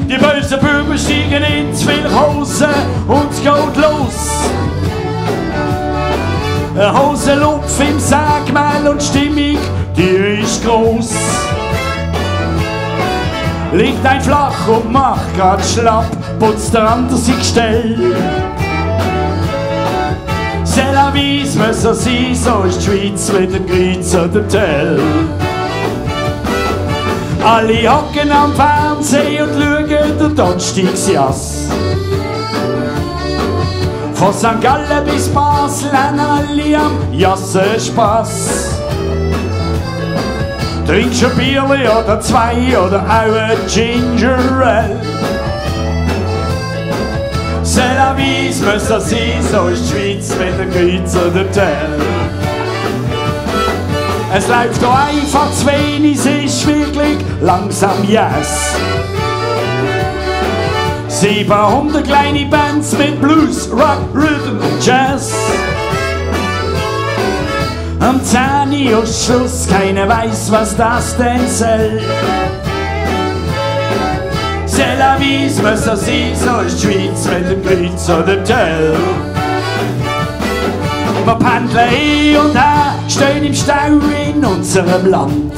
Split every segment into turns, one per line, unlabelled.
Die bösen Buben steigen ins Wilchhausen und es geht los. Ein Hosenlupf im Sägmehl und die Stimmung, die ist gross. Liegt ein flach und macht grad schlapp, putzt der andere sein Gestell. C'est la vie, muss so sein, so ist die Schweiz mit dem Kreuz oder Tell. Alle hocken am Fernsehen und schauen den Donnerstagsjass. Von St. Gallen bis Basel haben alle am Jassen Spass. Trinkst ein Bierli oder zwei oder auch ein Ginger Ale. C'est la vie, muss so sein, so ist die Schweiz mit dem Kreuz oder Tell. Es läuft doch einfach zu wenig, es ist wirklich langsam yes. 700 kleine Bands mit Blues, Rock, Rhythm und Jazz. Am 10 Uhr Schluss, keiner weiß, was das denn soll. C'est la vie, muss so sein, so ist die Schweiz mit dem Kreuz oder Tell. Wir pendeln hin und her, stehen im Stau in unserem Land.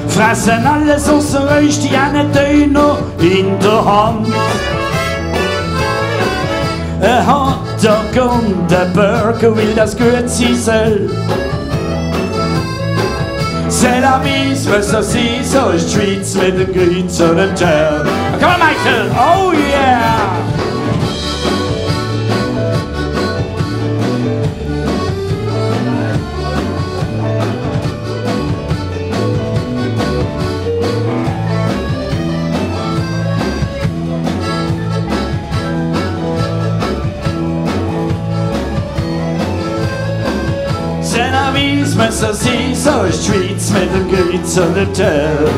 Fressen alles ausser uns, die einen Döner in der Hand. Ein Hotdog und ein Burger, will das gut sein soll. C'est la vie, muss so sein, so ist die Schweiz mit dem Kreuz oder Tell. Come on, Michael! Oh yeah! Muss so sein, so ist die Schweiz mit dem Kreuz oder Tell.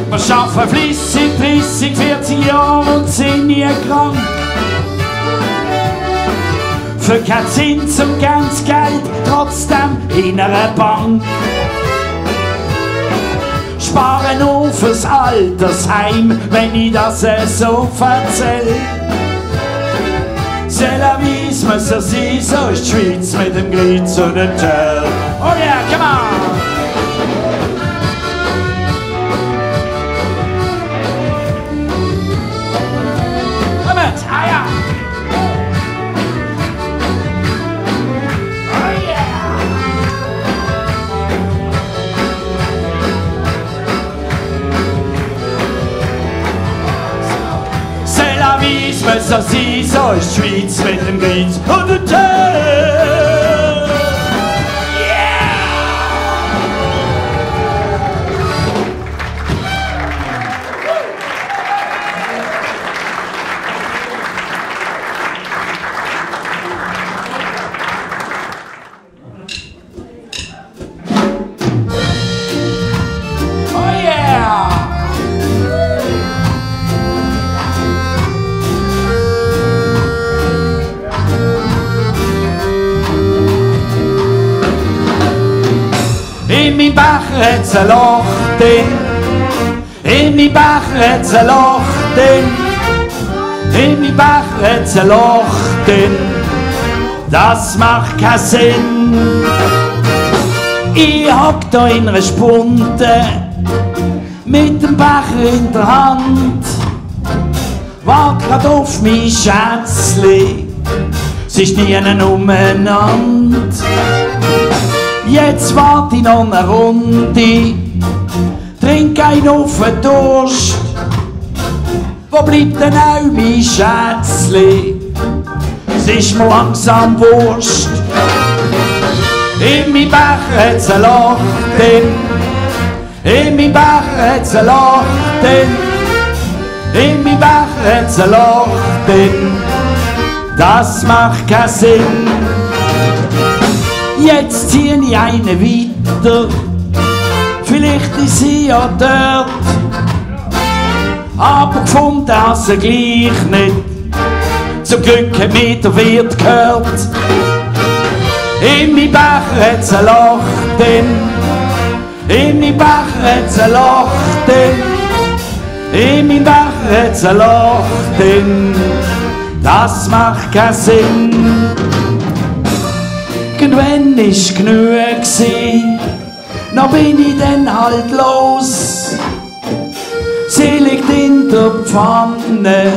Wir arbeiten flüssig, 30, 40 Jahre und sind nie krank. Für keinen Zins und ganz Geld, trotzdem in einer Bank. Sparen auf fürs Altersheim, wenn ich das so erzähl. C'est la vie, muss so sein, so ist die Schweiz mit dem Kreuz oder Tell. Oh yeah, come on! Komm mit, ah ja! Oh yeah! C'est la vie, muss so sein, so ist die Schweiz mit dem Kreuz oder Tell. In mein Becher hat's ein Loch drin. In mein Becher hat's ein Loch drin. In mein Becher hat's ein Loch drin. Das macht keinen Sinn. Ich hock da in einer Spunde mit dem Becher in der Hand. Wart grad auf mein Schätzli, sie stehen umeinander. Jetzt wart ich noch eine Runde, trink ein auf den Durst. Wo bleibt denn auch mein Schätzli? Es ist mir langsam Wurst. In mein Becher hat's ein Loch drin. In mein Becher hat's ein Loch drin. In mein Becher hat's ein Loch drin. Das macht keinen Sinn. Jetzt zieh ich einen weiter, vielleicht ist sie ja dort, aber gefunden hast sie gleich nicht. Zum Glück hat mir der Wirt gehört. In mein Becher hat's ein Loch drin. In mein Becher hat's ein Loch drin. In mein Becher hat's ein Loch drin. Das macht keinen Sinn. Irgendwann ist genug gsi, noch bin ich dann halt los. Sie liegt in der Pfanne,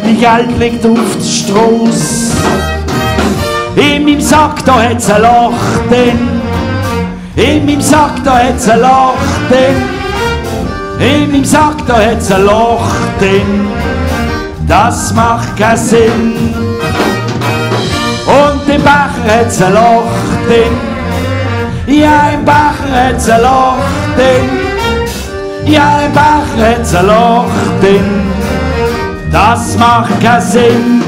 mein Geld liegt auf der Strasse. In meinem Sack da hat's ein Loch drin. In meinem Sack da hat's ein Loch drin. In meinem Sack da hat's ein Loch drin. Das macht keinen Sinn. Und im Becher hat's ein Loch drin. Ja, im Becher hat's ein Loch drin. Ja, im Becher hat's ein Loch drin. Das macht keinen Sinn.